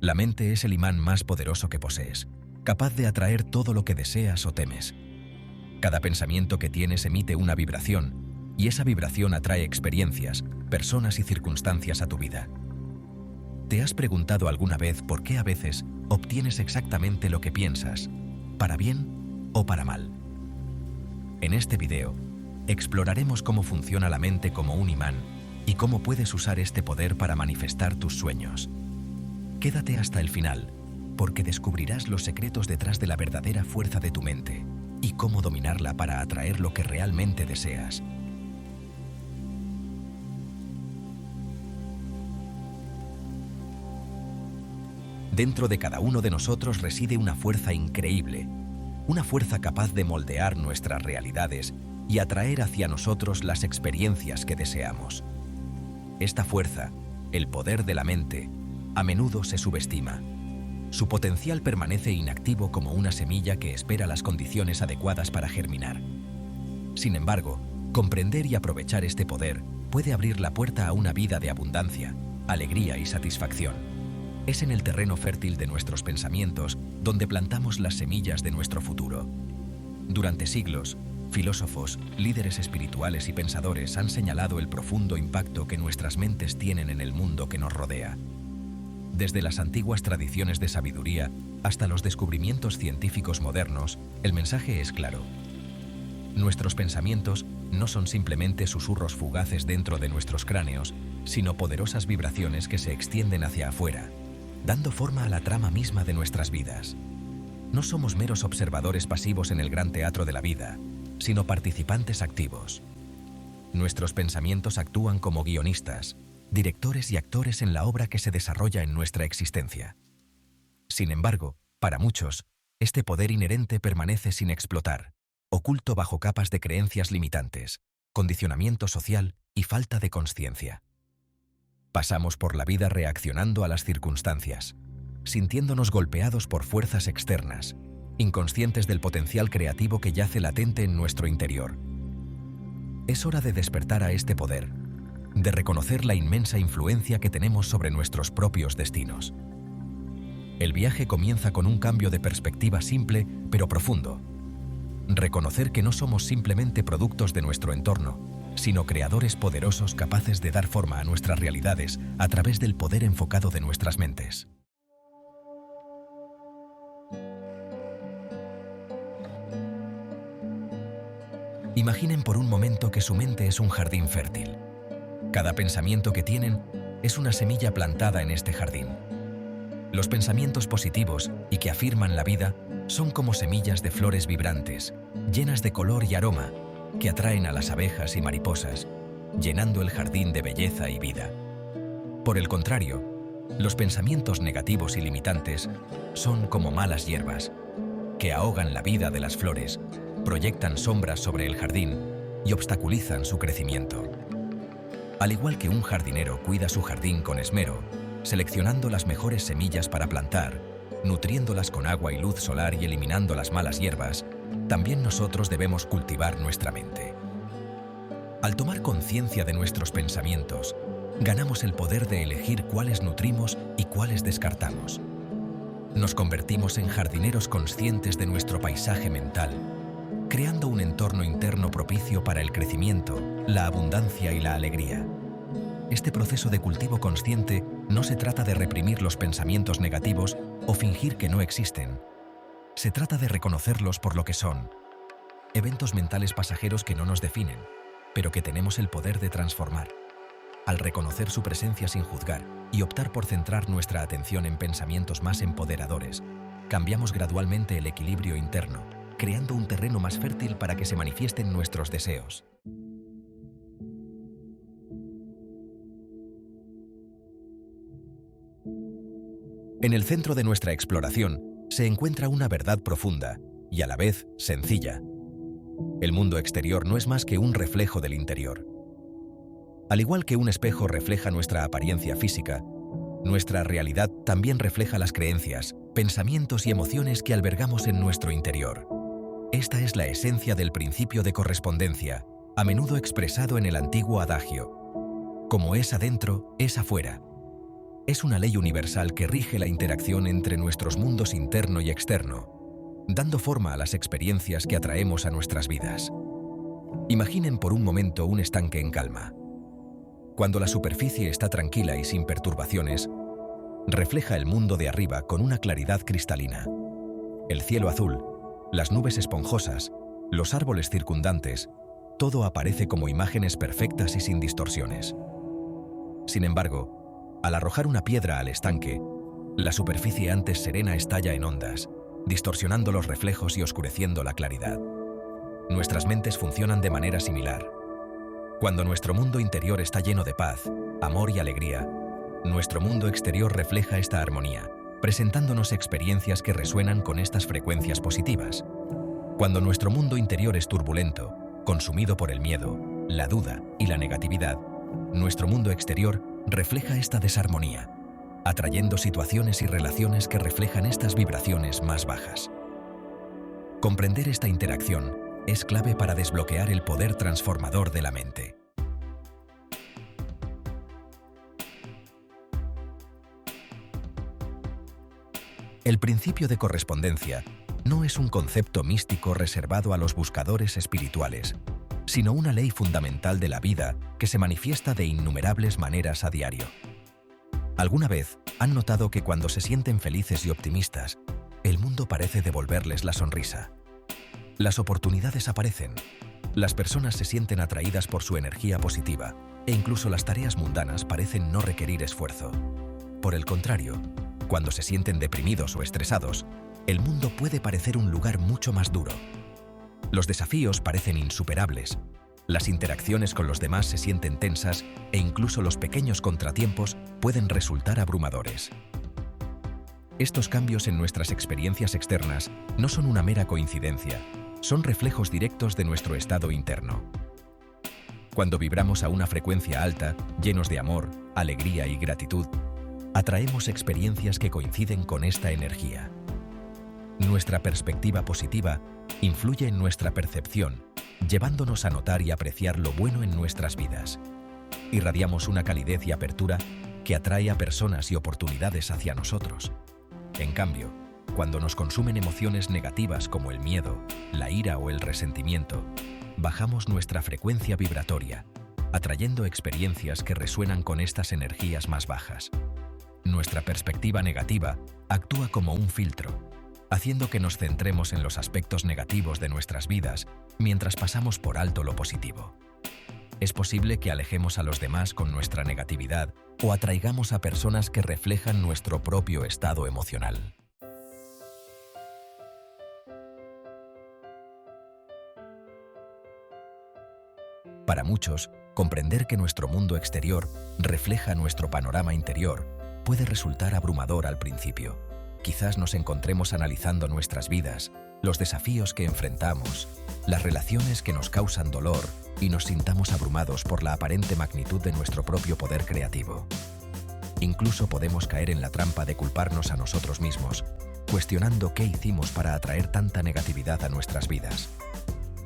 La mente es el imán más poderoso que posees, capaz de atraer todo lo que deseas o temes. Cada pensamiento que tienes emite una vibración, y esa vibración atrae experiencias, personas y circunstancias a tu vida. ¿Te has preguntado alguna vez por qué a veces obtienes exactamente lo que piensas, para bien o para mal? En este video, exploraremos cómo funciona la mente como un imán y cómo puedes usar este poder para manifestar tus sueños. Quédate hasta el final, porque descubrirás los secretos detrás de la verdadera fuerza de tu mente y cómo dominarla para atraer lo que realmente deseas. Dentro de cada uno de nosotros reside una fuerza increíble, una fuerza capaz de moldear nuestras realidades y atraer hacia nosotros las experiencias que deseamos. Esta fuerza, el poder de la mente, a menudo se subestima. Su potencial permanece inactivo como una semilla que espera las condiciones adecuadas para germinar. Sin embargo, comprender y aprovechar este poder puede abrir la puerta a una vida de abundancia, alegría y satisfacción. Es en el terreno fértil de nuestros pensamientos donde plantamos las semillas de nuestro futuro. Durante siglos, filósofos, líderes espirituales y pensadores han señalado el profundo impacto que nuestras mentes tienen en el mundo que nos rodea. Desde las antiguas tradiciones de sabiduría hasta los descubrimientos científicos modernos, el mensaje es claro. Nuestros pensamientos no son simplemente susurros fugaces dentro de nuestros cráneos, sino poderosas vibraciones que se extienden hacia afuera, dando forma a la trama misma de nuestras vidas. No somos meros observadores pasivos en el gran teatro de la vida, sino participantes activos. Nuestros pensamientos actúan como guionistas, directores y actores en la obra que se desarrolla en nuestra existencia. Sin embargo, para muchos, este poder inherente permanece sin explotar, oculto bajo capas de creencias limitantes, condicionamiento social y falta de consciencia. Pasamos por la vida reaccionando a las circunstancias, sintiéndonos golpeados por fuerzas externas, inconscientes del potencial creativo que yace latente en nuestro interior. Es hora de despertar a este poder, de reconocer la inmensa influencia que tenemos sobre nuestros propios destinos. El viaje comienza con un cambio de perspectiva simple pero profundo. Reconocer que no somos simplemente productos de nuestro entorno, sino creadores poderosos capaces de dar forma a nuestras realidades a través del poder enfocado de nuestras mentes. Imaginen por un momento que su mente es un jardín fértil. Cada pensamiento que tienen es una semilla plantada en este jardín. Los pensamientos positivos y que afirman la vida son como semillas de flores vibrantes, llenas de color y aroma, que atraen a las abejas y mariposas, llenando el jardín de belleza y vida. Por el contrario, los pensamientos negativos y limitantes son como malas hierbas, que ahogan la vida de las flores, proyectan sombras sobre el jardín y obstaculizan su crecimiento. Al igual que un jardinero cuida su jardín con esmero, seleccionando las mejores semillas para plantar, nutriéndolas con agua y luz solar y eliminando las malas hierbas, también nosotros debemos cultivar nuestra mente. Al tomar conciencia de nuestros pensamientos, ganamos el poder de elegir cuáles nutrimos y cuáles descartamos. Nos convertimos en jardineros conscientes de nuestro paisaje mental, creando un entorno interno propicio para el crecimiento, la abundancia y la alegría. Este proceso de cultivo consciente no se trata de reprimir los pensamientos negativos o fingir que no existen. Se trata de reconocerlos por lo que son, eventos mentales pasajeros que no nos definen, pero que tenemos el poder de transformar. Al reconocer su presencia sin juzgar y optar por centrar nuestra atención en pensamientos más empoderadores, cambiamos gradualmente el equilibrio interno, creando un terreno más fértil para que se manifiesten nuestros deseos. En el centro de nuestra exploración se encuentra una verdad profunda y a la vez sencilla. El mundo exterior no es más que un reflejo del interior. Al igual que un espejo refleja nuestra apariencia física, nuestra realidad también refleja las creencias, pensamientos y emociones que albergamos en nuestro interior. Esta es la esencia del principio de correspondencia, a menudo expresado en el antiguo adagio: como es adentro, es afuera. Es una ley universal que rige la interacción entre nuestros mundos interno y externo, dando forma a las experiencias que atraemos a nuestras vidas. Imaginen por un momento un estanque en calma. Cuando la superficie está tranquila y sin perturbaciones, refleja el mundo de arriba con una claridad cristalina. El cielo azul, las nubes esponjosas, los árboles circundantes, todo aparece como imágenes perfectas y sin distorsiones. Sin embargo, al arrojar una piedra al estanque, la superficie antes serena estalla en ondas, distorsionando los reflejos y oscureciendo la claridad. Nuestras mentes funcionan de manera similar. Cuando nuestro mundo interior está lleno de paz, amor y alegría, nuestro mundo exterior refleja esta armonía, presentándonos experiencias que resuenan con estas frecuencias positivas. Cuando nuestro mundo interior es turbulento, consumido por el miedo, la duda y la negatividad, nuestro mundo exterior refleja esta desarmonía, atrayendo situaciones y relaciones que reflejan estas vibraciones más bajas. Comprender esta interacción es clave para desbloquear el poder transformador de la mente. El principio de correspondencia no es un concepto místico reservado a los buscadores espirituales, sino una ley fundamental de la vida que se manifiesta de innumerables maneras a diario. ¿Alguna vez han notado que cuando se sienten felices y optimistas, el mundo parece devolverles la sonrisa? Las oportunidades aparecen, las personas se sienten atraídas por su energía positiva e incluso las tareas mundanas parecen no requerir esfuerzo. Por el contrario, cuando se sienten deprimidos o estresados, el mundo puede parecer un lugar mucho más duro. Los desafíos parecen insuperables, las interacciones con los demás se sienten tensas e incluso los pequeños contratiempos pueden resultar abrumadores. Estos cambios en nuestras experiencias externas no son una mera coincidencia, son reflejos directos de nuestro estado interno. Cuando vibramos a una frecuencia alta, llenos de amor, alegría y gratitud, atraemos experiencias que coinciden con esta energía. Nuestra perspectiva positiva influye en nuestra percepción, llevándonos a notar y apreciar lo bueno en nuestras vidas. Irradiamos una calidez y apertura que atrae a personas y oportunidades hacia nosotros. En cambio, cuando nos consumen emociones negativas como el miedo, la ira o el resentimiento, bajamos nuestra frecuencia vibratoria, atrayendo experiencias que resuenan con estas energías más bajas. Nuestra perspectiva negativa actúa como un filtro, haciendo que nos centremos en los aspectos negativos de nuestras vidas mientras pasamos por alto lo positivo. Es posible que alejemos a los demás con nuestra negatividad o atraigamos a personas que reflejan nuestro propio estado emocional. Para muchos, comprender que nuestro mundo exterior refleja nuestro panorama interior puede resultar abrumador al principio. Quizás nos encontremos analizando nuestras vidas, los desafíos que enfrentamos, las relaciones que nos causan dolor y nos sintamos abrumados por la aparente magnitud de nuestro propio poder creativo. Incluso podemos caer en la trampa de culparnos a nosotros mismos, cuestionando qué hicimos para atraer tanta negatividad a nuestras vidas.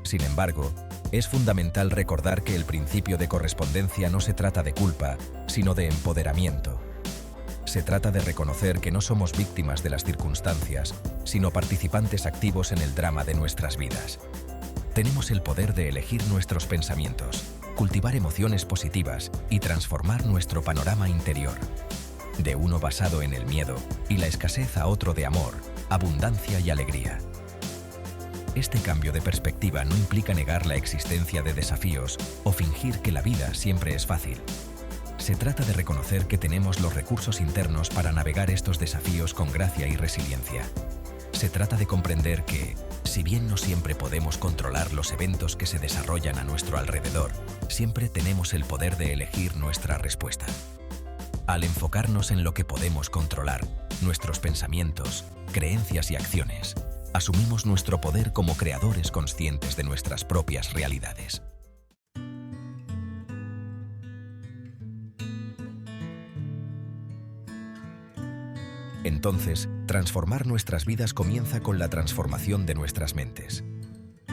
Sin embargo, es fundamental recordar que el principio de correspondencia no se trata de culpa, sino de empoderamiento. Se trata de reconocer que no somos víctimas de las circunstancias, sino participantes activos en el drama de nuestras vidas. Tenemos el poder de elegir nuestros pensamientos, cultivar emociones positivas y transformar nuestro panorama interior. De uno basado en el miedo y la escasez a otro de amor, abundancia y alegría. Este cambio de perspectiva no implica negar la existencia de desafíos o fingir que la vida siempre es fácil. Se trata de reconocer que tenemos los recursos internos para navegar estos desafíos con gracia y resiliencia. Se trata de comprender que, si bien no siempre podemos controlar los eventos que se desarrollan a nuestro alrededor, siempre tenemos el poder de elegir nuestra respuesta. Al enfocarnos en lo que podemos controlar, nuestros pensamientos, creencias y acciones, asumimos nuestro poder como creadores conscientes de nuestras propias realidades. Entonces, transformar nuestras vidas comienza con la transformación de nuestras mentes.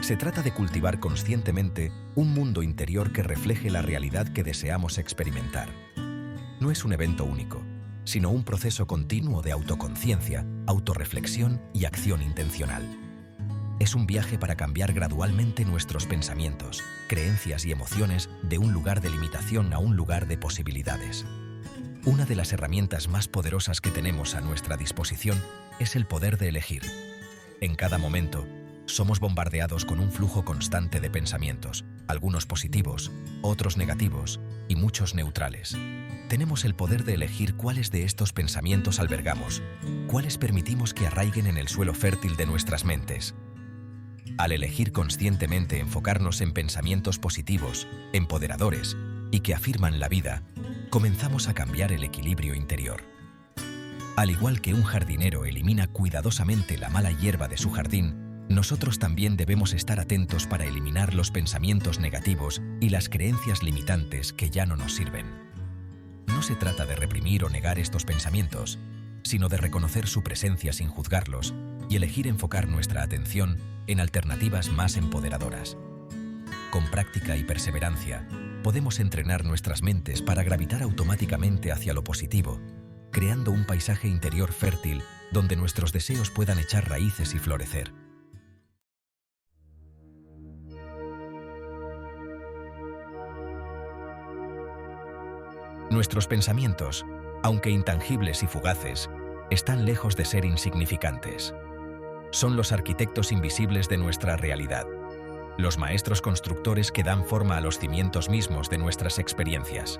Se trata de cultivar conscientemente un mundo interior que refleje la realidad que deseamos experimentar. No es un evento único, sino un proceso continuo de autoconciencia, autorreflexión y acción intencional. Es un viaje para cambiar gradualmente nuestros pensamientos, creencias y emociones de un lugar de limitación a un lugar de posibilidades. Una de las herramientas más poderosas que tenemos a nuestra disposición es el poder de elegir. En cada momento, somos bombardeados con un flujo constante de pensamientos, algunos positivos, otros negativos y muchos neutrales. Tenemos el poder de elegir cuáles de estos pensamientos albergamos, cuáles permitimos que arraiguen en el suelo fértil de nuestras mentes. Al elegir conscientemente enfocarnos en pensamientos positivos, empoderadores y que afirman la vida, comenzamos a cambiar el equilibrio interior. Al igual que un jardinero elimina cuidadosamente la mala hierba de su jardín, nosotros también debemos estar atentos para eliminar los pensamientos negativos y las creencias limitantes que ya no nos sirven. No se trata de reprimir o negar estos pensamientos, sino de reconocer su presencia sin juzgarlos y elegir enfocar nuestra atención en alternativas más empoderadoras. Con práctica y perseverancia, podemos entrenar nuestras mentes para gravitar automáticamente hacia lo positivo, creando un paisaje interior fértil donde nuestros deseos puedan echar raíces y florecer. Nuestros pensamientos, aunque intangibles y fugaces, están lejos de ser insignificantes. Son los arquitectos invisibles de nuestra realidad, los maestros constructores que dan forma a los cimientos mismos de nuestras experiencias.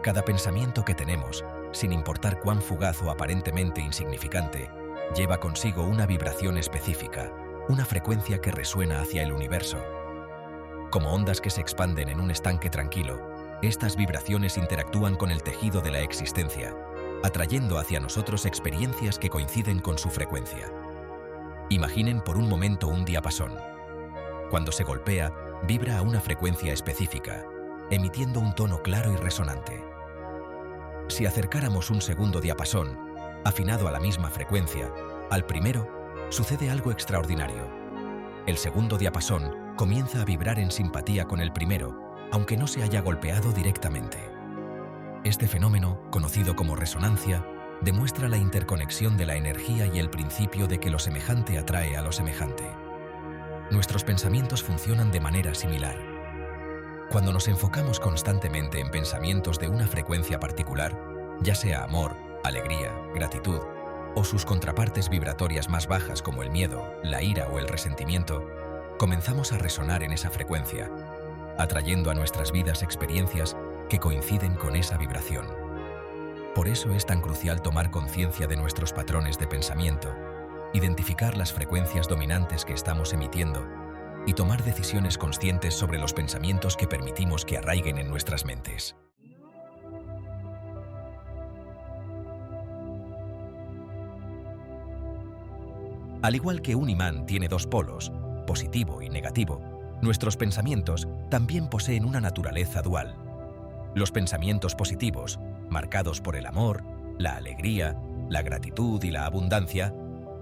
Cada pensamiento que tenemos, sin importar cuán fugaz o aparentemente insignificante, lleva consigo una vibración específica, una frecuencia que resuena hacia el universo. Como ondas que se expanden en un estanque tranquilo, estas vibraciones interactúan con el tejido de la existencia, atrayendo hacia nosotros experiencias que coinciden con su frecuencia. Imaginen por un momento un diapasón. Cuando se golpea, vibra a una frecuencia específica, emitiendo un tono claro y resonante. Si acercáramos un segundo diapasón, afinado a la misma frecuencia, al primero, sucede algo extraordinario. El segundo diapasón comienza a vibrar en simpatía con el primero, aunque no se haya golpeado directamente. Este fenómeno, conocido como resonancia, demuestra la interconexión de la energía y el principio de que lo semejante atrae a lo semejante. Nuestros pensamientos funcionan de manera similar. Cuando nos enfocamos constantemente en pensamientos de una frecuencia particular, ya sea amor, alegría, gratitud, o sus contrapartes vibratorias más bajas como el miedo, la ira o el resentimiento, comenzamos a resonar en esa frecuencia, atrayendo a nuestras vidas experiencias que coinciden con esa vibración. Por eso es tan crucial tomar conciencia de nuestros patrones de pensamiento, identificar las frecuencias dominantes que estamos emitiendo y tomar decisiones conscientes sobre los pensamientos que permitimos que arraiguen en nuestras mentes. Al igual que un imán tiene dos polos, positivo y negativo, nuestros pensamientos también poseen una naturaleza dual. Los pensamientos positivos, marcados por el amor, la alegría, la gratitud y la abundancia,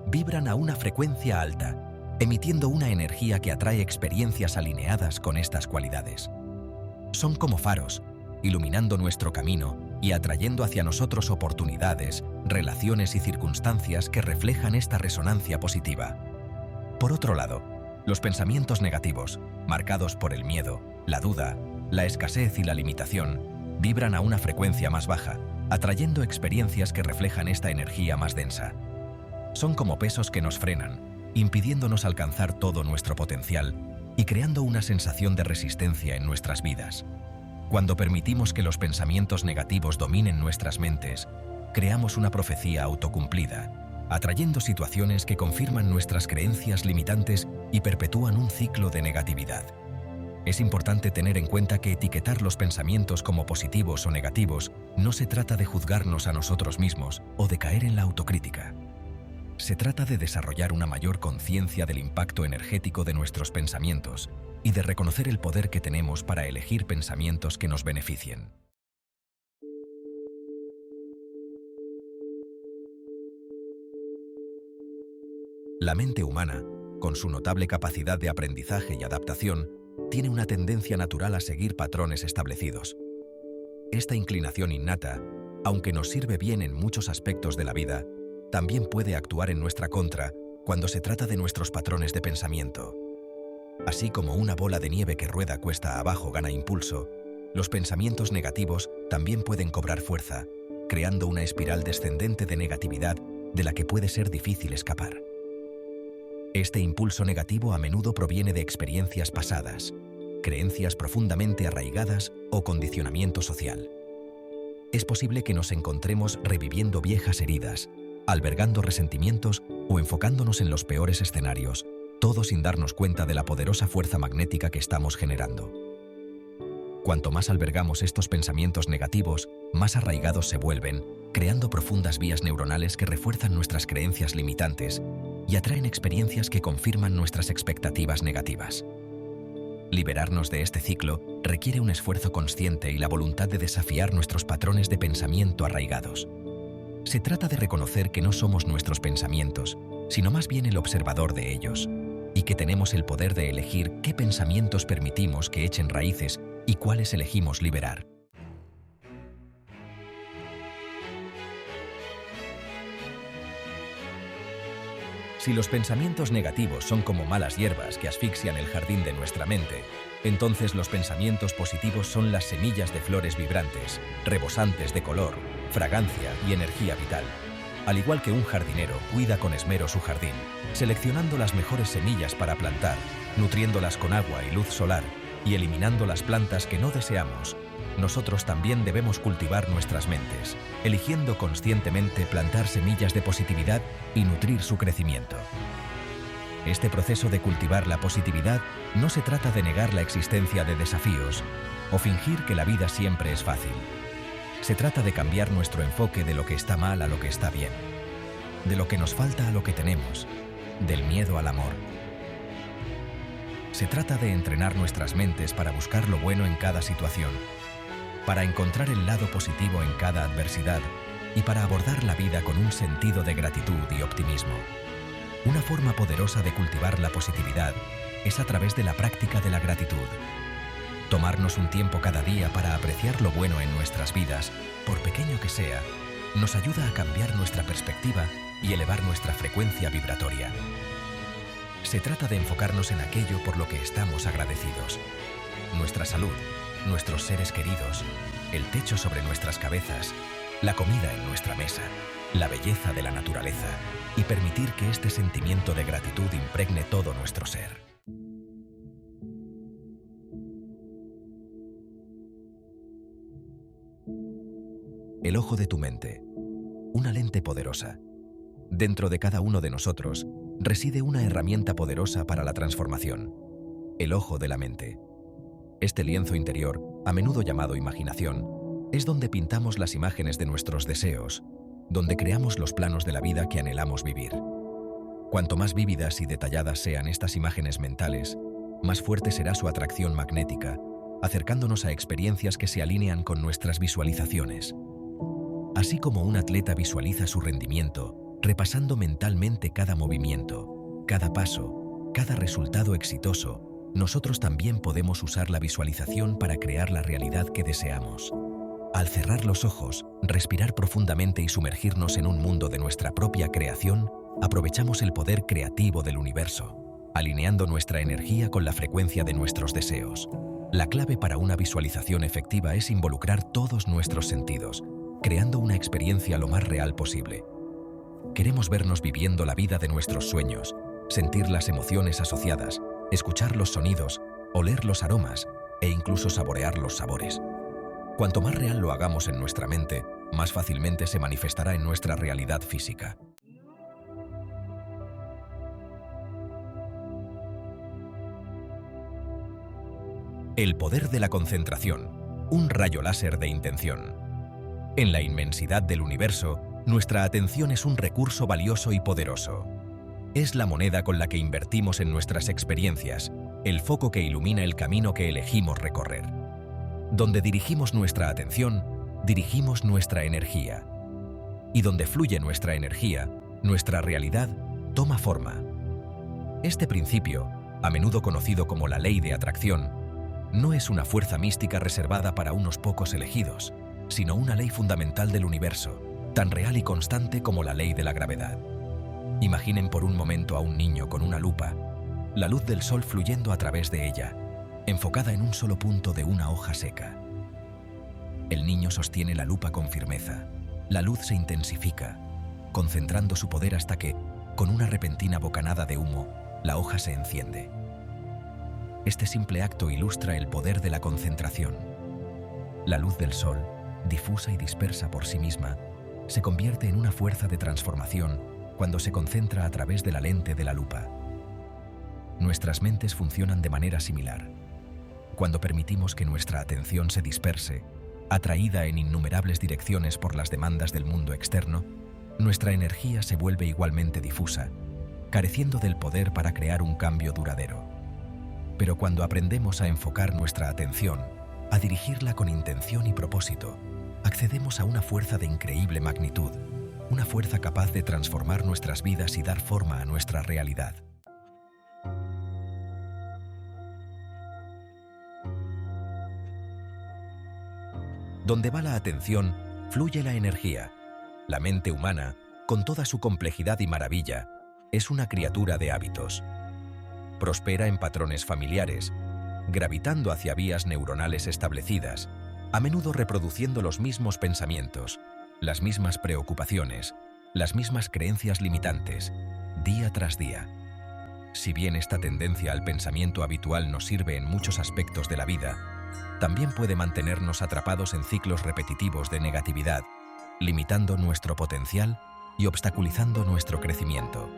vibran a una frecuencia alta, emitiendo una energía que atrae experiencias alineadas con estas cualidades. Son como faros, iluminando nuestro camino y atrayendo hacia nosotros oportunidades, relaciones y circunstancias que reflejan esta resonancia positiva. Por otro lado, los pensamientos negativos, marcados por el miedo, la duda, la escasez y la limitación, vibran a una frecuencia más baja, atrayendo experiencias que reflejan esta energía más densa. Son como pesos que nos frenan, impidiéndonos alcanzar todo nuestro potencial y creando una sensación de resistencia en nuestras vidas. Cuando permitimos que los pensamientos negativos dominen nuestras mentes, creamos una profecía autocumplida, atrayendo situaciones que confirman nuestras creencias limitantes y perpetúan un ciclo de negatividad. Es importante tener en cuenta que etiquetar los pensamientos como positivos o negativos no se trata de juzgarnos a nosotros mismos o de caer en la autocrítica. Se trata de desarrollar una mayor conciencia del impacto energético de nuestros pensamientos y de reconocer el poder que tenemos para elegir pensamientos que nos beneficien. La mente humana, con su notable capacidad de aprendizaje y adaptación, tiene una tendencia natural a seguir patrones establecidos. Esta inclinación innata aunque nos sirve bien en muchos aspectos de la vida, también puede actuar en nuestra contra cuando se trata de nuestros patrones de pensamiento. Así como una bola de nieve que rueda cuesta abajo gana impulso, los pensamientos negativos también pueden cobrar fuerza, creando una espiral descendente de negatividad de la que puede ser difícil escapar. Este impulso negativo a menudo proviene de experiencias pasadas, creencias profundamente arraigadas o condicionamiento social. Es posible que nos encontremos reviviendo viejas heridas, albergando resentimientos o enfocándonos en los peores escenarios, todo sin darnos cuenta de la poderosa fuerza magnética que estamos generando. Cuanto más albergamos estos pensamientos negativos, más arraigados se vuelven, creando profundas vías neuronales que refuerzan nuestras creencias limitantes y atraen experiencias que confirman nuestras expectativas negativas. Liberarnos de este ciclo requiere un esfuerzo consciente y la voluntad de desafiar nuestros patrones de pensamiento arraigados. Se trata de reconocer que no somos nuestros pensamientos, sino más bien el observador de ellos, y que tenemos el poder de elegir qué pensamientos permitimos que echen raíces y cuáles elegimos liberar. Si los pensamientos negativos son como malas hierbas que asfixian el jardín de nuestra mente, entonces los pensamientos positivos son las semillas de flores vibrantes, rebosantes de color, fragancia y energía vital. Al igual que un jardinero cuida con esmero su jardín, seleccionando las mejores semillas para plantar, nutriéndolas con agua y luz solar y eliminando las plantas que no deseamos, nosotros también debemos cultivar nuestras mentes, eligiendo conscientemente plantar semillas de positividad y nutrir su crecimiento. Este proceso de cultivar la positividad no se trata de negar la existencia de desafíos o fingir que la vida siempre es fácil. Se trata de cambiar nuestro enfoque de lo que está mal a lo que está bien, de lo que nos falta a lo que tenemos, del miedo al amor. Se trata de entrenar nuestras mentes para buscar lo bueno en cada situación, para encontrar el lado positivo en cada adversidad y para abordar la vida con un sentido de gratitud y optimismo. Una forma poderosa de cultivar la positividad es a través de la práctica de la gratitud. Tomarnos un tiempo cada día para apreciar lo bueno en nuestras vidas, por pequeño que sea, nos ayuda a cambiar nuestra perspectiva y elevar nuestra frecuencia vibratoria. Se trata de enfocarnos en aquello por lo que estamos agradecidos. Nuestra salud, nuestros seres queridos, el techo sobre nuestras cabezas, la comida en nuestra mesa, la belleza de la naturaleza y permitir que este sentimiento de gratitud impregne todo nuestro ser. El ojo de tu mente, una lente poderosa. Dentro de cada uno de nosotros reside una herramienta poderosa para la transformación, el ojo de la mente. Este lienzo interior, a menudo llamado imaginación, es donde pintamos las imágenes de nuestros deseos, donde creamos los planos de la vida que anhelamos vivir. Cuanto más vívidas y detalladas sean estas imágenes mentales, más fuerte será su atracción magnética, acercándonos a experiencias que se alinean con nuestras visualizaciones. Así como un atleta visualiza su rendimiento, repasando mentalmente cada movimiento, cada paso, cada resultado exitoso, nosotros también podemos usar la visualización para crear la realidad que deseamos. Al cerrar los ojos, respirar profundamente y sumergirnos en un mundo de nuestra propia creación, aprovechamos el poder creativo del universo, alineando nuestra energía con la frecuencia de nuestros deseos. La clave para una visualización efectiva es involucrar todos nuestros sentidos, creando una experiencia lo más real posible. Queremos vernos viviendo la vida de nuestros sueños, sentir las emociones asociadas, escuchar los sonidos, oler los aromas e incluso saborear los sabores. Cuanto más real lo hagamos en nuestra mente, más fácilmente se manifestará en nuestra realidad física. El poder de la concentración, un rayo láser de intención. En la inmensidad del universo, nuestra atención es un recurso valioso y poderoso. Es la moneda con la que invertimos en nuestras experiencias, el foco que ilumina el camino que elegimos recorrer. Donde dirigimos nuestra atención, dirigimos nuestra energía. Y donde fluye nuestra energía, nuestra realidad toma forma. Este principio, a menudo conocido como la ley de atracción, no es una fuerza mística reservada para unos pocos elegidos, sino una ley fundamental del universo, tan real y constante como la ley de la gravedad. Imaginen por un momento a un niño con una lupa, la luz del sol fluyendo a través de ella, enfocada en un solo punto de una hoja seca. El niño sostiene la lupa con firmeza. La luz se intensifica, concentrando su poder hasta que, con una repentina bocanada de humo, la hoja se enciende. Este simple acto ilustra el poder de la concentración. La luz del sol, difusa y dispersa por sí misma, se convierte en una fuerza de transformación cuando se concentra a través de la lente de la lupa. Nuestras mentes funcionan de manera similar. Cuando permitimos que nuestra atención se disperse, atraída en innumerables direcciones por las demandas del mundo externo, nuestra energía se vuelve igualmente difusa, careciendo del poder para crear un cambio duradero. Pero cuando aprendemos a enfocar nuestra atención, a dirigirla con intención y propósito, accedemos a una fuerza de increíble magnitud, una fuerza capaz de transformar nuestras vidas y dar forma a nuestra realidad. Donde va la atención, fluye la energía. La mente humana, con toda su complejidad y maravilla, es una criatura de hábitos. Prospera en patrones familiares, gravitando hacia vías neuronales establecidas, a menudo reproduciendo los mismos pensamientos, las mismas preocupaciones, las mismas creencias limitantes, día tras día. Si bien esta tendencia al pensamiento habitual nos sirve en muchos aspectos de la vida, también puede mantenernos atrapados en ciclos repetitivos de negatividad, limitando nuestro potencial y obstaculizando nuestro crecimiento.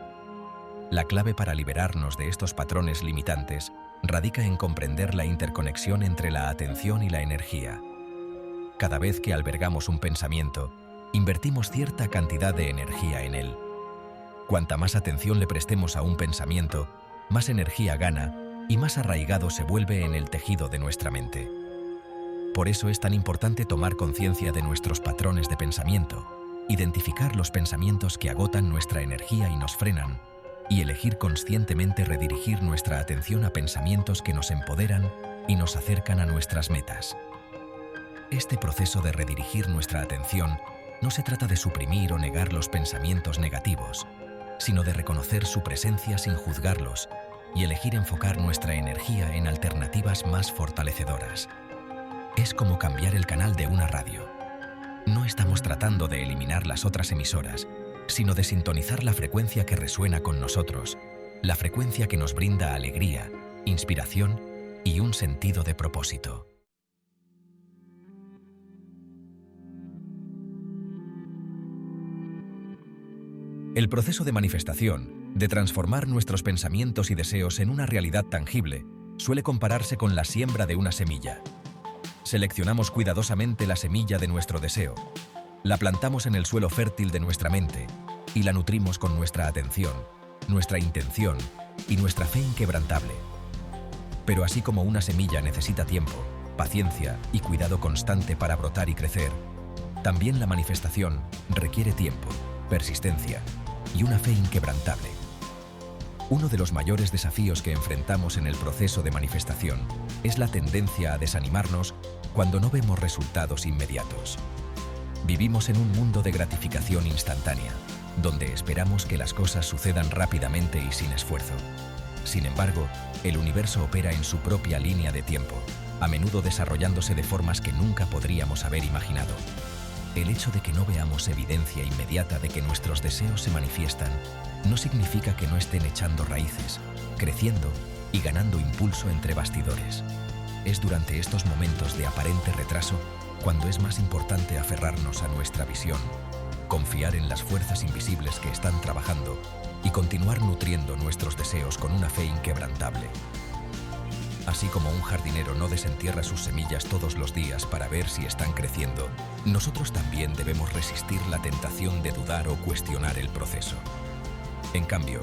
La clave para liberarnos de estos patrones limitantes radica en comprender la interconexión entre la atención y la energía. Cada vez que albergamos un pensamiento, invertimos cierta cantidad de energía en él. Cuanta más atención le prestemos a un pensamiento, más energía gana y más arraigado se vuelve en el tejido de nuestra mente. Por eso es tan importante tomar conciencia de nuestros patrones de pensamiento, identificar los pensamientos que agotan nuestra energía y nos frenan, y elegir conscientemente redirigir nuestra atención a pensamientos que nos empoderan y nos acercan a nuestras metas. Este proceso de redirigir nuestra atención no se trata de suprimir o negar los pensamientos negativos, sino de reconocer su presencia sin juzgarlos y elegir enfocar nuestra energía en alternativas más fortalecedoras. Es como cambiar el canal de una radio. No estamos tratando de eliminar las otras emisoras, sino de sintonizar la frecuencia que resuena con nosotros, la frecuencia que nos brinda alegría, inspiración y un sentido de propósito. El proceso de manifestación, de transformar nuestros pensamientos y deseos en una realidad tangible, suele compararse con la siembra de una semilla. Seleccionamos cuidadosamente la semilla de nuestro deseo, la plantamos en el suelo fértil de nuestra mente y la nutrimos con nuestra atención, nuestra intención y nuestra fe inquebrantable. Pero así como una semilla necesita tiempo, paciencia y cuidado constante para brotar y crecer, también la manifestación requiere tiempo, persistencia y una fe inquebrantable. Uno de los mayores desafíos que enfrentamos en el proceso de manifestación es la tendencia a desanimarnos cuando no vemos resultados inmediatos. Vivimos en un mundo de gratificación instantánea, donde esperamos que las cosas sucedan rápidamente y sin esfuerzo. Sin embargo, el universo opera en su propia línea de tiempo, a menudo desarrollándose de formas que nunca podríamos haber imaginado. El hecho de que no veamos evidencia inmediata de que nuestros deseos se manifiestan no significa que no estén echando raíces, creciendo y ganando impulso entre bastidores. Es durante estos momentos de aparente retraso cuando es más importante aferrarnos a nuestra visión, confiar en las fuerzas invisibles que están trabajando y continuar nutriendo nuestros deseos con una fe inquebrantable. Así como un jardinero no desentierra sus semillas todos los días para ver si están creciendo, nosotros también debemos resistir la tentación de dudar o cuestionar el proceso. En cambio,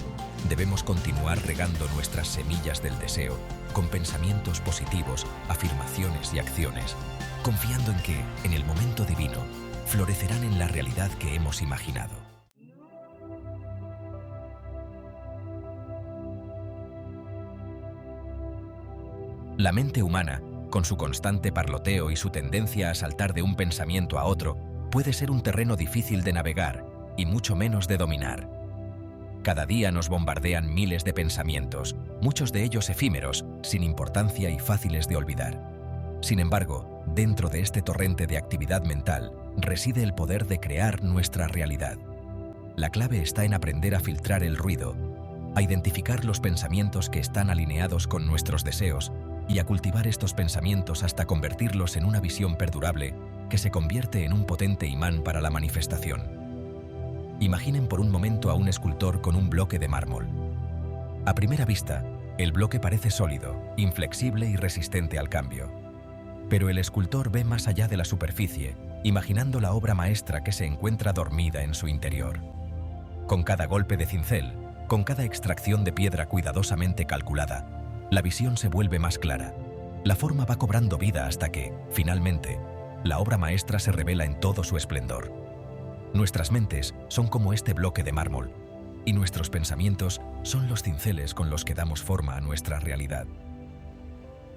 debemos continuar regando nuestras semillas del deseo con pensamientos positivos, afirmaciones y acciones, confiando en que, en el momento divino, florecerán en la realidad que hemos imaginado. La mente humana con su constante parloteo y su tendencia a saltar de un pensamiento a otro, puede ser un terreno difícil de navegar y mucho menos de dominar. Cada día nos bombardean miles de pensamientos, muchos de ellos efímeros, sin importancia y fáciles de olvidar. Sin embargo, dentro de este torrente de actividad mental reside el poder de crear nuestra realidad. La clave está en aprender a filtrar el ruido, a identificar los pensamientos que están alineados con nuestros deseos y a cultivar estos pensamientos hasta convertirlos en una visión perdurable que se convierte en un potente imán para la manifestación. Imaginen por un momento a un escultor con un bloque de mármol. A primera vista, el bloque parece sólido, inflexible y resistente al cambio. Pero el escultor ve más allá de la superficie, imaginando la obra maestra que se encuentra dormida en su interior. Con cada golpe de cincel, con cada extracción de piedra cuidadosamente calculada, la visión se vuelve más clara. La forma va cobrando vida hasta que, finalmente, la obra maestra se revela en todo su esplendor. Nuestras mentes son como este bloque de mármol, y nuestros pensamientos son los cinceles con los que damos forma a nuestra realidad.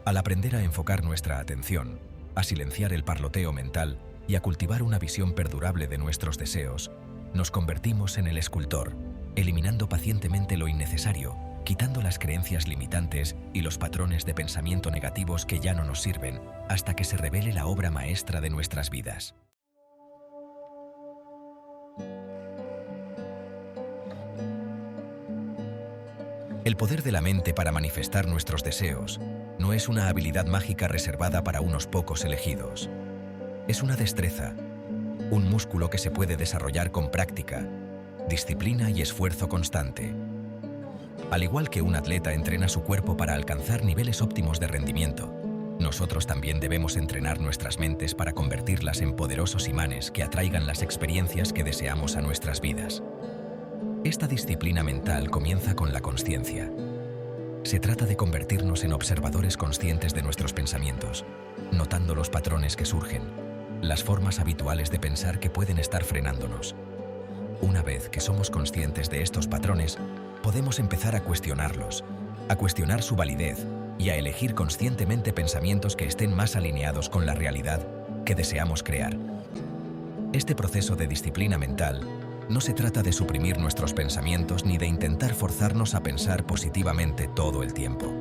Al aprender a enfocar nuestra atención, a silenciar el parloteo mental y a cultivar una visión perdurable de nuestros deseos, nos convertimos en el escultor, eliminando pacientemente lo innecesario, quitando las creencias limitantes y los patrones de pensamiento negativos que ya no nos sirven, hasta que se revele la obra maestra de nuestras vidas. El poder de la mente para manifestar nuestros deseos no es una habilidad mágica reservada para unos pocos elegidos. Es una destreza, un músculo que se puede desarrollar con práctica, disciplina y esfuerzo constante. Al igual que un atleta entrena su cuerpo para alcanzar niveles óptimos de rendimiento, nosotros también debemos entrenar nuestras mentes para convertirlas en poderosos imanes que atraigan las experiencias que deseamos a nuestras vidas. Esta disciplina mental comienza con la consciencia. Se trata de convertirnos en observadores conscientes de nuestros pensamientos, notando los patrones que surgen, las formas habituales de pensar que pueden estar frenándonos. Una vez que somos conscientes de estos patrones, podemos empezar a cuestionarlos, a cuestionar su validez y a elegir conscientemente pensamientos que estén más alineados con la realidad que deseamos crear. Este proceso de disciplina mental no se trata de suprimir nuestros pensamientos ni de intentar forzarnos a pensar positivamente todo el tiempo.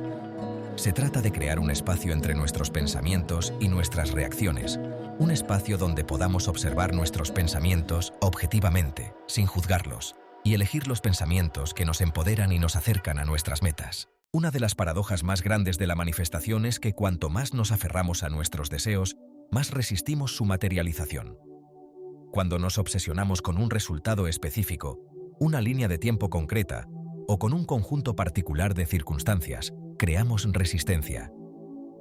Se trata de crear un espacio entre nuestros pensamientos y nuestras reacciones, un espacio donde podamos observar nuestros pensamientos objetivamente, sin juzgarlos, y elegir los pensamientos que nos empoderan y nos acercan a nuestras metas. Una de las paradojas más grandes de la manifestación es que cuanto más nos aferramos a nuestros deseos, más resistimos su materialización. Cuando nos obsesionamos con un resultado específico, una línea de tiempo concreta o con un conjunto particular de circunstancias, creamos resistencia.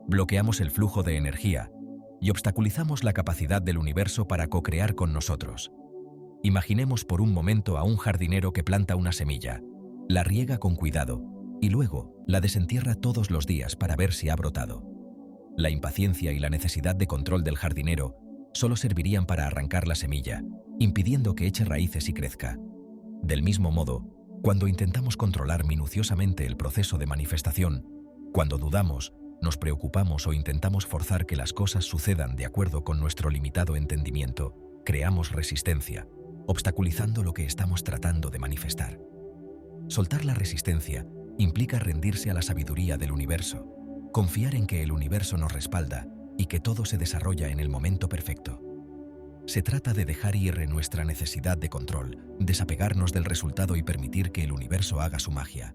Bloqueamos el flujo de energía y obstaculizamos la capacidad del universo para co-crear con nosotros. Imaginemos por un momento a un jardinero que planta una semilla, la riega con cuidado y luego la desentierra todos los días para ver si ha brotado. La impaciencia y la necesidad de control del jardinero solo servirían para arrancar la semilla, impidiendo que eche raíces y crezca. Del mismo modo, cuando intentamos controlar minuciosamente el proceso de manifestación, cuando dudamos, nos preocupamos o intentamos forzar que las cosas sucedan de acuerdo con nuestro limitado entendimiento, creamos resistencia, obstaculizando lo que estamos tratando de manifestar. Soltar la resistencia implica rendirse a la sabiduría del universo, confiar en que el universo nos respalda y que todo se desarrolla en el momento perfecto. Se trata de dejar ir nuestra necesidad de control, desapegarnos del resultado y permitir que el universo haga su magia.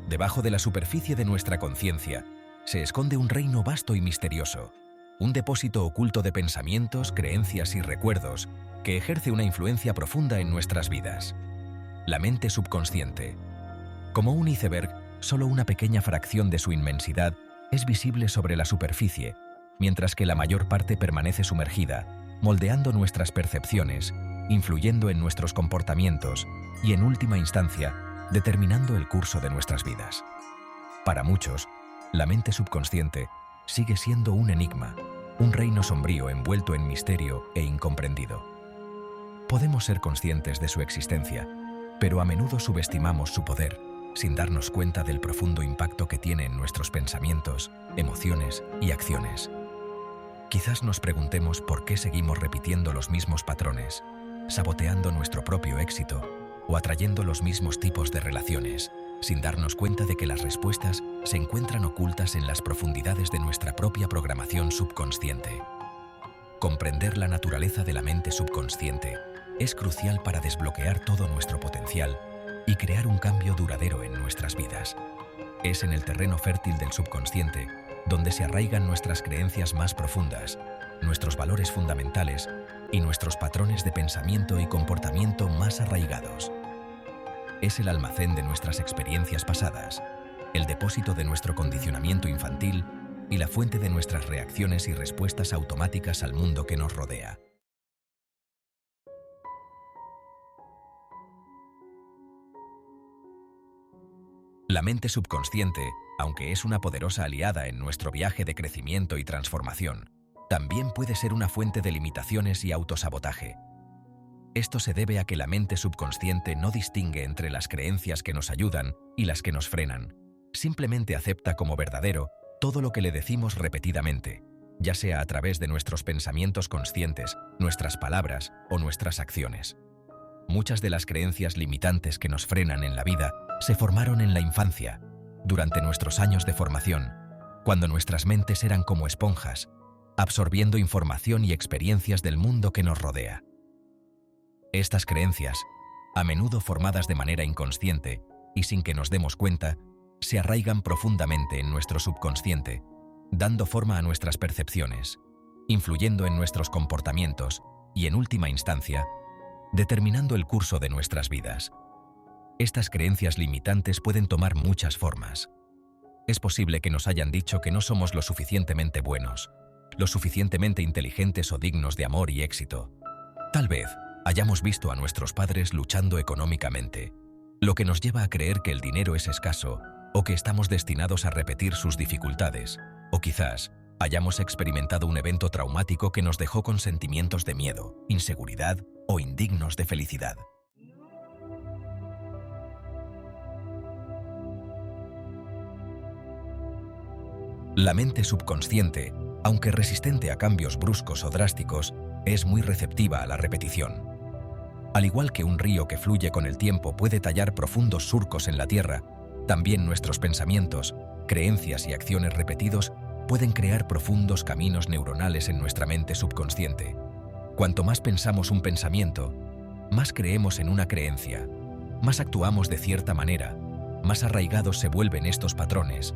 Debajo de la superficie de nuestra conciencia se esconde un reino vasto y misterioso, un depósito oculto de pensamientos, creencias y recuerdos que ejerce una influencia profunda en nuestras vidas. La mente subconsciente. Como un iceberg, solo una pequeña fracción de su inmensidad es visible sobre la superficie, mientras que la mayor parte permanece sumergida, moldeando nuestras percepciones, influyendo en nuestros comportamientos y, en última instancia, determinando el curso de nuestras vidas. Para muchos, la mente subconsciente sigue siendo un enigma, un reino sombrío envuelto en misterio e incomprendido. Podemos ser conscientes de su existencia, pero a menudo subestimamos su poder, sin darnos cuenta del profundo impacto que tiene en nuestros pensamientos, emociones y acciones. Quizás nos preguntemos por qué seguimos repitiendo los mismos patrones, saboteando nuestro propio éxito o atrayendo los mismos tipos de relaciones, sin darnos cuenta de que las respuestas se encuentran ocultas en las profundidades de nuestra propia programación subconsciente. Comprender la naturaleza de la mente subconsciente es crucial para desbloquear todo nuestro potencial y crear un cambio duradero en nuestras vidas. Es en el terreno fértil del subconsciente donde se arraigan nuestras creencias más profundas, nuestros valores fundamentales y nuestros patrones de pensamiento y comportamiento más arraigados. Es el almacén de nuestras experiencias pasadas, el depósito de nuestro condicionamiento infantil y la fuente de nuestras reacciones y respuestas automáticas al mundo que nos rodea. La mente subconsciente, aunque es una poderosa aliada en nuestro viaje de crecimiento y transformación, también puede ser una fuente de limitaciones y autosabotaje. Esto se debe a que la mente subconsciente no distingue entre las creencias que nos ayudan y las que nos frenan. Simplemente acepta como verdadero todo lo que le decimos repetidamente, ya sea a través de nuestros pensamientos conscientes, nuestras palabras o nuestras acciones. Muchas de las creencias limitantes que nos frenan en la vida se formaron en la infancia, durante nuestros años de formación, cuando nuestras mentes eran como esponjas, absorbiendo información y experiencias del mundo que nos rodea. Estas creencias, a menudo formadas de manera inconsciente y sin que nos demos cuenta, se arraigan profundamente en nuestro subconsciente, dando forma a nuestras percepciones, influyendo en nuestros comportamientos y, en última instancia, determinando el curso de nuestras vidas. Estas creencias limitantes pueden tomar muchas formas. Es posible que nos hayan dicho que no somos lo suficientemente buenos, lo suficientemente inteligentes o dignos de amor y éxito. Tal vez hayamos visto a nuestros padres luchando económicamente, lo que nos lleva a creer que el dinero es escaso o que estamos destinados a repetir sus dificultades, o quizás hayamos experimentado un evento traumático que nos dejó con sentimientos de miedo, inseguridad o indignos de felicidad. La mente subconsciente, aunque resistente a cambios bruscos o drásticos, es muy receptiva a la repetición. Al igual que un río que fluye con el tiempo puede tallar profundos surcos en la tierra, también nuestros pensamientos, creencias y acciones repetidos pueden crear profundos caminos neuronales en nuestra mente subconsciente. Cuanto más pensamos un pensamiento, más creemos en una creencia, más actuamos de cierta manera, más arraigados se vuelven estos patrones,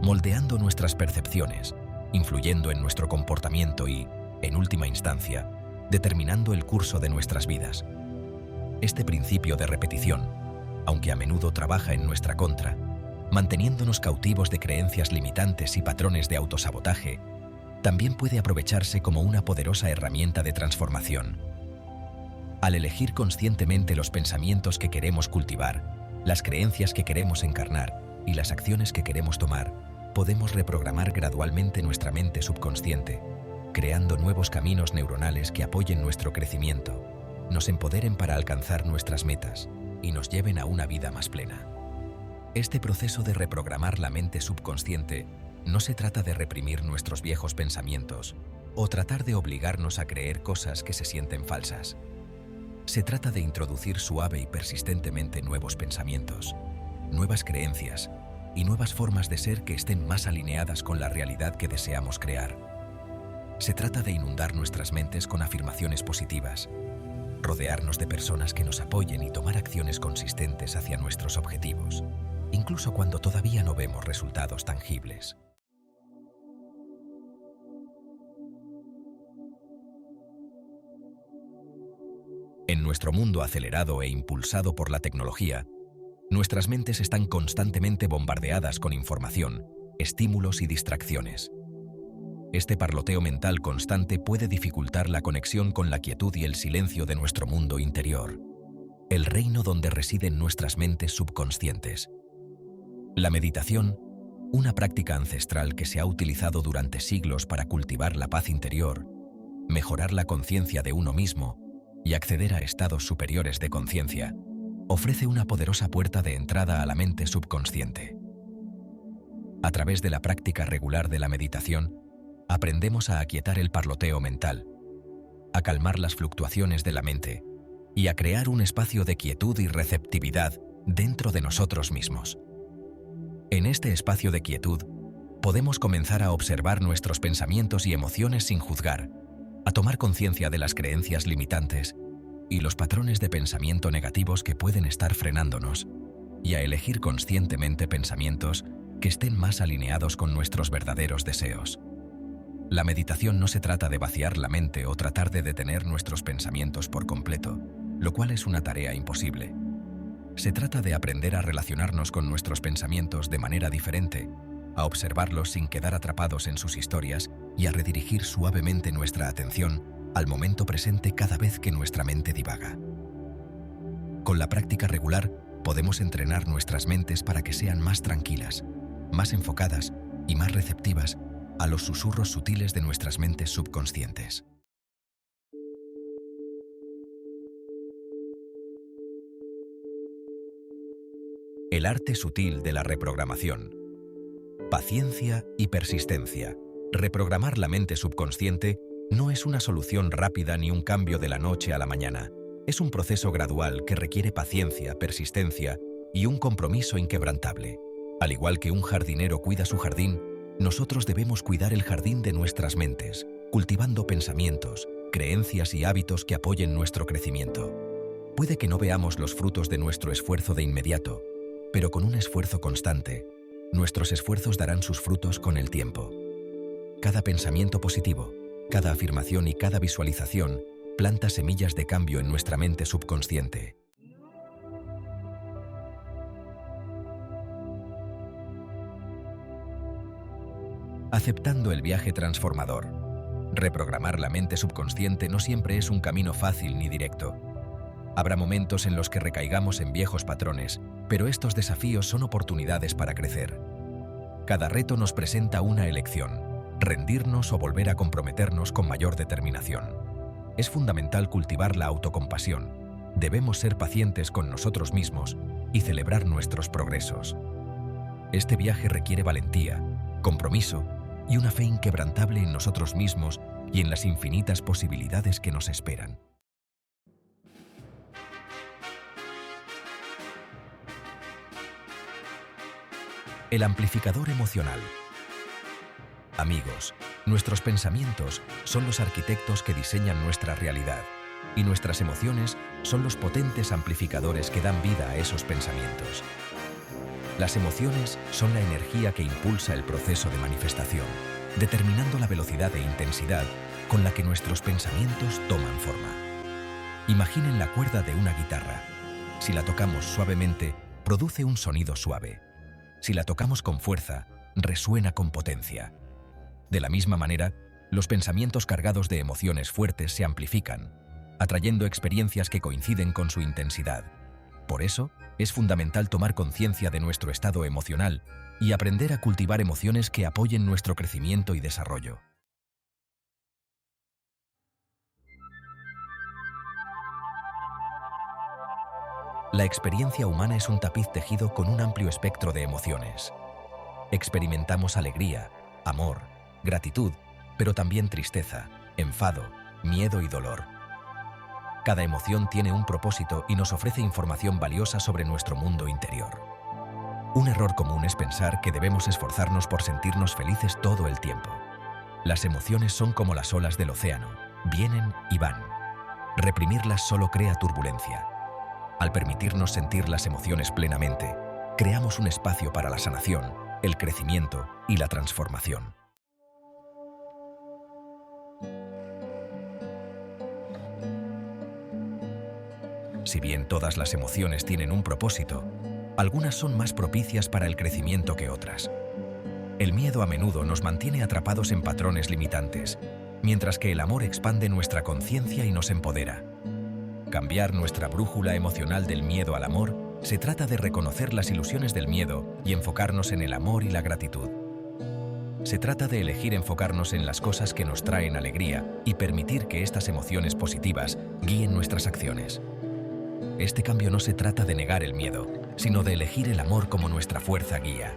moldeando nuestras percepciones, influyendo en nuestro comportamiento y, en última instancia, determinando el curso de nuestras vidas. Este principio de repetición, aunque a menudo trabaja en nuestra contra, manteniéndonos cautivos de creencias limitantes y patrones de autosabotaje, también puede aprovecharse como una poderosa herramienta de transformación. Al elegir conscientemente los pensamientos que queremos cultivar, las creencias que queremos encarnar y las acciones que queremos tomar, podemos reprogramar gradualmente nuestra mente subconsciente, creando nuevos caminos neuronales que apoyen nuestro crecimiento, nos empoderen para alcanzar nuestras metas y nos lleven a una vida más plena. Este proceso de reprogramar la mente subconsciente no se trata de reprimir nuestros viejos pensamientos o tratar de obligarnos a creer cosas que se sienten falsas. Se trata de introducir suave y persistentemente nuevos pensamientos, nuevas creencias y nuevas formas de ser que estén más alineadas con la realidad que deseamos crear. Se trata de inundar nuestras mentes con afirmaciones positivas, rodearnos de personas que nos apoyen y tomar acciones consistentes hacia nuestros objetivos, incluso cuando todavía no vemos resultados tangibles. En nuestro mundo acelerado e impulsado por la tecnología, nuestras mentes están constantemente bombardeadas con información, estímulos y distracciones. Este parloteo mental constante puede dificultar la conexión con la quietud y el silencio de nuestro mundo interior, el reino donde residen nuestras mentes subconscientes. La meditación, una práctica ancestral que se ha utilizado durante siglos para cultivar la paz interior, mejorar la conciencia de uno mismo y acceder a estados superiores de conciencia, ofrece una poderosa puerta de entrada a la mente subconsciente. A través de la práctica regular de la meditación, aprendemos a aquietar el parloteo mental, a calmar las fluctuaciones de la mente y a crear un espacio de quietud y receptividad dentro de nosotros mismos. En este espacio de quietud, podemos comenzar a observar nuestros pensamientos y emociones sin juzgar, a tomar conciencia de las creencias limitantes y los patrones de pensamiento negativos que pueden estar frenándonos, y a elegir conscientemente pensamientos que estén más alineados con nuestros verdaderos deseos. La meditación no se trata de vaciar la mente o tratar de detener nuestros pensamientos por completo, lo cual es una tarea imposible. Se trata de aprender a relacionarnos con nuestros pensamientos de manera diferente, a observarlos sin quedar atrapados en sus historias y a redirigir suavemente nuestra atención al momento presente cada vez que nuestra mente divaga. Con la práctica regular, podemos entrenar nuestras mentes para que sean más tranquilas, más enfocadas y más receptivas a los susurros sutiles de nuestras mentes subconscientes. El arte sutil de la reprogramación. Paciencia y persistencia. Reprogramar la mente subconsciente no es una solución rápida ni un cambio de la noche a la mañana. Es un proceso gradual que requiere paciencia, persistencia y un compromiso inquebrantable. Al igual que un jardinero cuida su jardín, nosotros debemos cuidar el jardín de nuestras mentes, cultivando pensamientos, creencias y hábitos que apoyen nuestro crecimiento. Puede que no veamos los frutos de nuestro esfuerzo de inmediato, pero con un esfuerzo constante, nuestros esfuerzos darán sus frutos con el tiempo. Cada pensamiento positivo, cada afirmación y cada visualización planta semillas de cambio en nuestra mente subconsciente. Aceptando el viaje transformador. Reprogramar la mente subconsciente no siempre es un camino fácil ni directo. Habrá momentos en los que recaigamos en viejos patrones, pero estos desafíos son oportunidades para crecer. Cada reto nos presenta una elección: rendirnos o volver a comprometernos con mayor determinación. Es fundamental cultivar la autocompasión. Debemos ser pacientes con nosotros mismos y celebrar nuestros progresos. Este viaje requiere valentía, compromiso y una fe inquebrantable en nosotros mismos y en las infinitas posibilidades que nos esperan. El amplificador emocional. Amigos, nuestros pensamientos son los arquitectos que diseñan nuestra realidad, y nuestras emociones son los potentes amplificadores que dan vida a esos pensamientos. Las emociones son la energía que impulsa el proceso de manifestación, determinando la velocidad e intensidad con la que nuestros pensamientos toman forma. Imaginen la cuerda de una guitarra. Si la tocamos suavemente, produce un sonido suave. Si la tocamos con fuerza, resuena con potencia. De la misma manera, los pensamientos cargados de emociones fuertes se amplifican, atrayendo experiencias que coinciden con su intensidad. Por eso, es fundamental tomar conciencia de nuestro estado emocional y aprender a cultivar emociones que apoyen nuestro crecimiento y desarrollo. La experiencia humana es un tapiz tejido con un amplio espectro de emociones. Experimentamos alegría, amor, gratitud, pero también tristeza, enfado, miedo y dolor. Cada emoción tiene un propósito y nos ofrece información valiosa sobre nuestro mundo interior. Un error común es pensar que debemos esforzarnos por sentirnos felices todo el tiempo. Las emociones son como las olas del océano, vienen y van. Reprimirlas solo crea turbulencia. Al permitirnos sentir las emociones plenamente, creamos un espacio para la sanación, el crecimiento y la transformación. Si bien todas las emociones tienen un propósito, algunas son más propicias para el crecimiento que otras. El miedo a menudo nos mantiene atrapados en patrones limitantes, mientras que el amor expande nuestra conciencia y nos empodera. Cambiar nuestra brújula emocional del miedo al amor se trata de reconocer las ilusiones del miedo y enfocarnos en el amor y la gratitud. Se trata de elegir enfocarnos en las cosas que nos traen alegría y permitir que estas emociones positivas guíen nuestras acciones. Este cambio no se trata de negar el miedo, sino de elegir el amor como nuestra fuerza guía.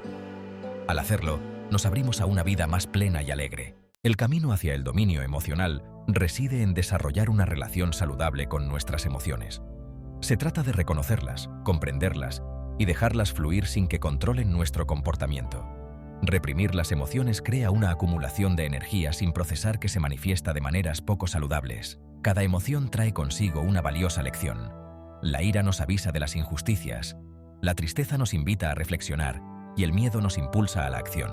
Al hacerlo, nos abrimos a una vida más plena y alegre. El camino hacia el dominio emocional reside en desarrollar una relación saludable con nuestras emociones. Se trata de reconocerlas, comprenderlas y dejarlas fluir sin que controlen nuestro comportamiento. Reprimir las emociones crea una acumulación de energía sin procesar que se manifiesta de maneras poco saludables. Cada emoción trae consigo una valiosa lección. La ira nos avisa de las injusticias, la tristeza nos invita a reflexionar y el miedo nos impulsa a la acción.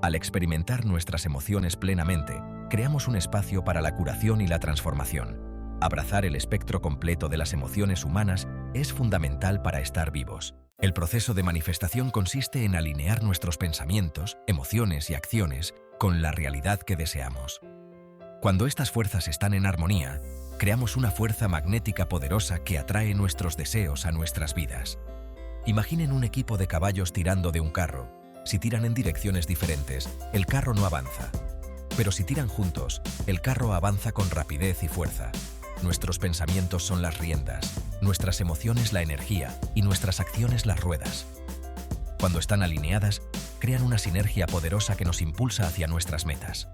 Al experimentar nuestras emociones plenamente, creamos un espacio para la curación y la transformación. Abrazar el espectro completo de las emociones humanas es fundamental para estar vivos. El proceso de manifestación consiste en alinear nuestros pensamientos, emociones y acciones con la realidad que deseamos. Cuando estas fuerzas están en armonía, creamos una fuerza magnética poderosa que atrae nuestros deseos a nuestras vidas. Imaginen un equipo de caballos tirando de un carro. Si tiran en direcciones diferentes, el carro no avanza. Pero si tiran juntos, el carro avanza con rapidez y fuerza. Nuestros pensamientos son las riendas, nuestras emociones la energía y nuestras acciones las ruedas. Cuando están alineadas, crean una sinergia poderosa que nos impulsa hacia nuestras metas.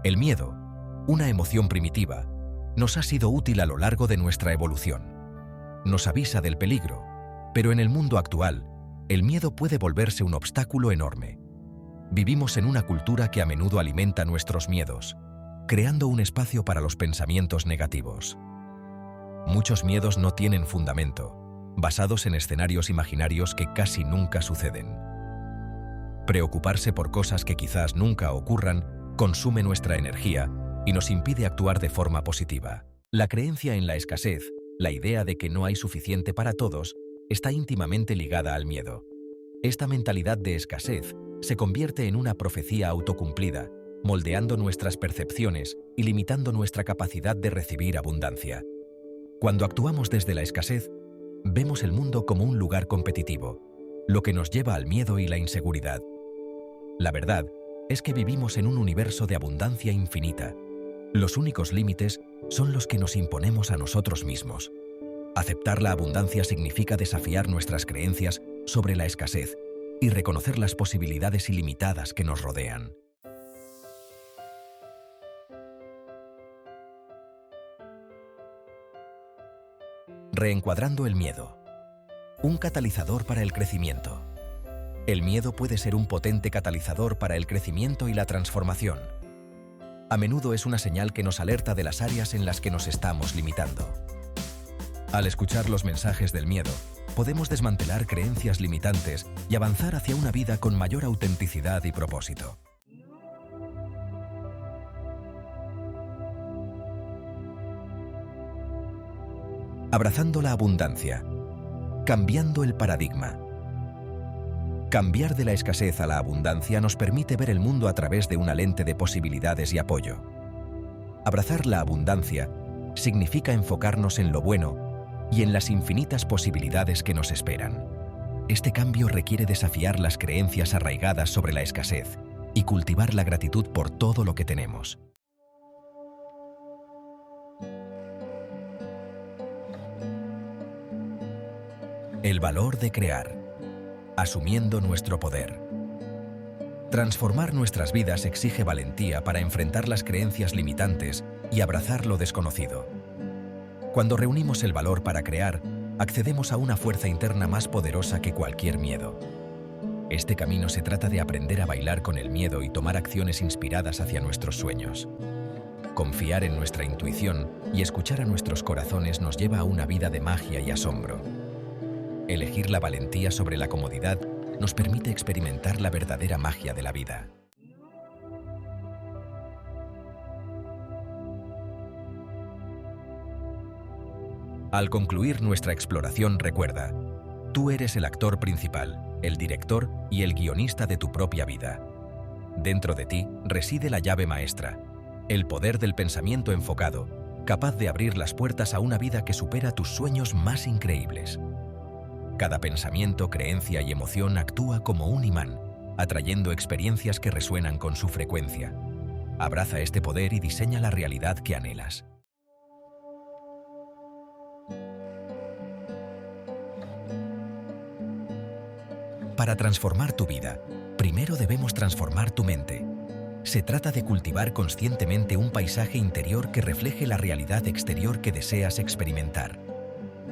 El miedo, una emoción primitiva, nos ha sido útil a lo largo de nuestra evolución. Nos avisa del peligro, pero en el mundo actual, el miedo puede volverse un obstáculo enorme. Vivimos en una cultura que a menudo alimenta nuestros miedos, creando un espacio para los pensamientos negativos. Muchos miedos no tienen fundamento, basados en escenarios imaginarios que casi nunca suceden. Preocuparse por cosas que quizás nunca ocurran consume nuestra energía y nos impide actuar de forma positiva. La creencia en la escasez, la idea de que no hay suficiente para todos, está íntimamente ligada al miedo. Esta mentalidad de escasez se convierte en una profecía autocumplida, moldeando nuestras percepciones y limitando nuestra capacidad de recibir abundancia. Cuando actuamos desde la escasez, vemos el mundo como un lugar competitivo, lo que nos lleva al miedo y la inseguridad. La verdad es que vivimos en un universo de abundancia infinita. Los únicos límites son los que nos imponemos a nosotros mismos. Aceptar la abundancia significa desafiar nuestras creencias sobre la escasez y reconocer las posibilidades ilimitadas que nos rodean. Reencuadrando el miedo. Un catalizador para el crecimiento. El miedo puede ser un potente catalizador para el crecimiento y la transformación. A menudo es una señal que nos alerta de las áreas en las que nos estamos limitando. Al escuchar los mensajes del miedo, podemos desmantelar creencias limitantes y avanzar hacia una vida con mayor autenticidad y propósito. Abrazando la abundancia. Cambiando el paradigma. Cambiar de la escasez a la abundancia nos permite ver el mundo a través de una lente de posibilidades y apoyo. Abrazar la abundancia significa enfocarnos en lo bueno y en las infinitas posibilidades que nos esperan. Este cambio requiere desafiar las creencias arraigadas sobre la escasez y cultivar la gratitud por todo lo que tenemos. El valor de crear. Asumiendo nuestro poder. Transformar nuestras vidas exige valentía para enfrentar las creencias limitantes y abrazar lo desconocido. Cuando reunimos el valor para crear, accedemos a una fuerza interna más poderosa que cualquier miedo. Este camino se trata de aprender a bailar con el miedo y tomar acciones inspiradas hacia nuestros sueños. Confiar en nuestra intuición y escuchar a nuestros corazones nos lleva a una vida de magia y asombro. Elegir la valentía sobre la comodidad nos permite experimentar la verdadera magia de la vida. Al concluir nuestra exploración, recuerda, tú eres el actor principal, el director y el guionista de tu propia vida. Dentro de ti reside la llave maestra, el poder del pensamiento enfocado, capaz de abrir las puertas a una vida que supera tus sueños más increíbles. Cada pensamiento, creencia y emoción actúa como un imán, atrayendo experiencias que resuenan con su frecuencia. Abraza este poder y diseña la realidad que anhelas. Para transformar tu vida, primero debemos transformar tu mente. Se trata de cultivar conscientemente un paisaje interior que refleje la realidad exterior que deseas experimentar.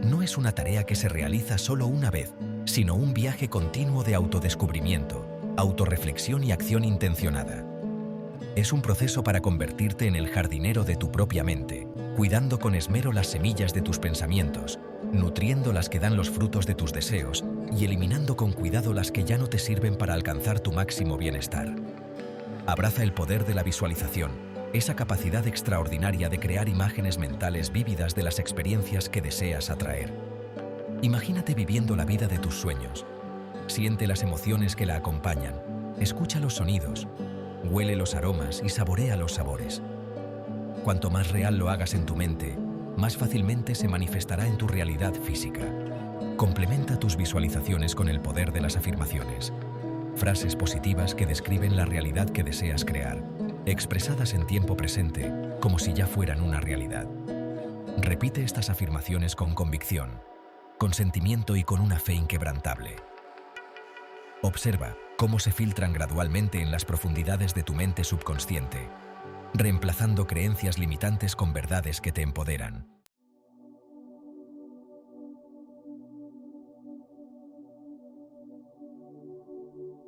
No es una tarea que se realiza solo una vez, sino un viaje continuo de autodescubrimiento, autorreflexión y acción intencionada. Es un proceso para convertirte en el jardinero de tu propia mente, cuidando con esmero las semillas de tus pensamientos, nutriendo las que dan los frutos de tus deseos y eliminando con cuidado las que ya no te sirven para alcanzar tu máximo bienestar. Abraza el poder de la visualización, esa capacidad extraordinaria de crear imágenes mentales vívidas de las experiencias que deseas atraer. Imagínate viviendo la vida de tus sueños. Siente las emociones que la acompañan, escucha los sonidos, huele los aromas y saborea los sabores. Cuanto más real lo hagas en tu mente, más fácilmente se manifestará en tu realidad física. Complementa tus visualizaciones con el poder de las afirmaciones. Frases positivas que describen la realidad que deseas crear, expresadas en tiempo presente, como si ya fueran una realidad. Repite estas afirmaciones con convicción, con sentimiento y con una fe inquebrantable. Observa cómo se filtran gradualmente en las profundidades de tu mente subconsciente, reemplazando creencias limitantes con verdades que te empoderan.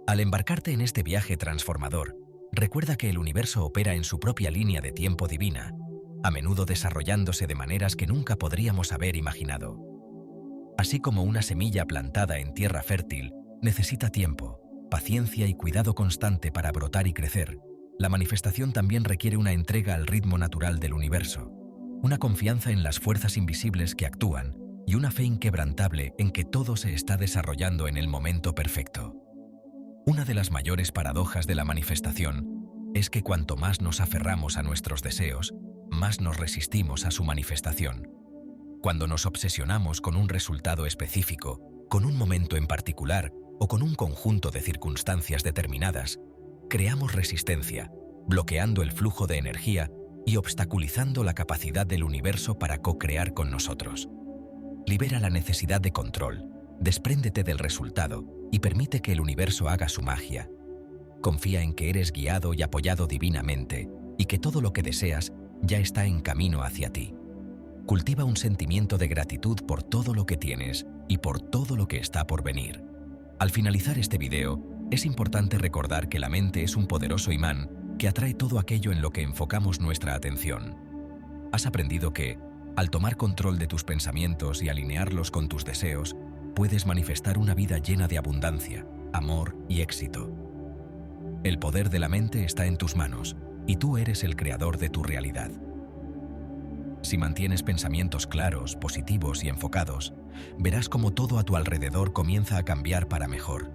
Al embarcarte en este viaje transformador, recuerda que el universo opera en su propia línea de tiempo divina, a menudo desarrollándose de maneras que nunca podríamos haber imaginado. Así como una semilla plantada en tierra fértil necesita tiempo, paciencia y cuidado constante para brotar y crecer, la manifestación también requiere una entrega al ritmo natural del universo, una confianza en las fuerzas invisibles que actúan y una fe inquebrantable en que todo se está desarrollando en el momento perfecto. Una de las mayores paradojas de la manifestación es que cuanto más nos aferramos a nuestros deseos, más nos resistimos a su manifestación. Cuando nos obsesionamos con un resultado específico, con un momento en particular o con un conjunto de circunstancias determinadas, creamos resistencia, bloqueando el flujo de energía y obstaculizando la capacidad del universo para co-crear con nosotros. Libera la necesidad de control, despréndete del resultado y permite que el universo haga su magia. Confía en que eres guiado y apoyado divinamente y que todo lo que deseas ya está en camino hacia ti. Cultiva un sentimiento de gratitud por todo lo que tienes y por todo lo que está por venir. Al finalizar este video, es importante recordar que la mente es un poderoso imán que atrae todo aquello en lo que enfocamos nuestra atención. Has aprendido que, al tomar control de tus pensamientos y alinearlos con tus deseos, puedes manifestar una vida llena de abundancia, amor y éxito. El poder de la mente está en tus manos y tú eres el creador de tu realidad. Si mantienes pensamientos claros, positivos y enfocados, verás cómo todo a tu alrededor comienza a cambiar para mejor.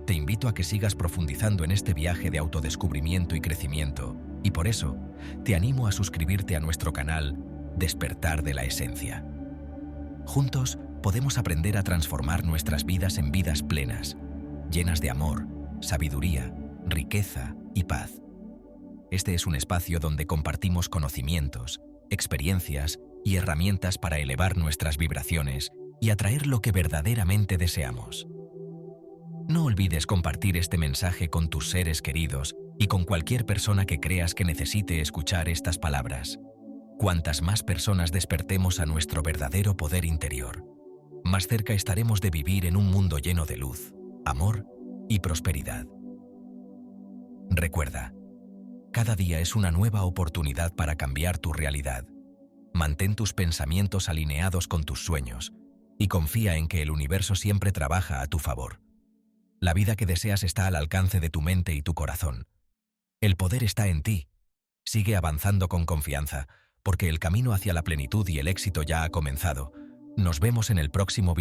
Te invito a que sigas profundizando en este viaje de autodescubrimiento y crecimiento, y por eso te animo a suscribirte a nuestro canal Despertar de la Esencia. Juntos podemos aprender a transformar nuestras vidas en vidas plenas, llenas de amor, sabiduría, riqueza y paz. Este es un espacio donde compartimos conocimientos, experiencias y herramientas para elevar nuestras vibraciones y atraer lo que verdaderamente deseamos. No olvides compartir este mensaje con tus seres queridos y con cualquier persona que creas que necesite escuchar estas palabras. Cuantas más personas despertemos a nuestro verdadero poder interior, más cerca estaremos de vivir en un mundo lleno de luz, amor y prosperidad. Recuerda, cada día es una nueva oportunidad para cambiar tu realidad. Mantén tus pensamientos alineados con tus sueños y confía en que el universo siempre trabaja a tu favor. La vida que deseas está al alcance de tu mente y tu corazón. El poder está en ti. Sigue avanzando con confianza, porque el camino hacia la plenitud y el éxito ya ha comenzado. Nos vemos en el próximo video.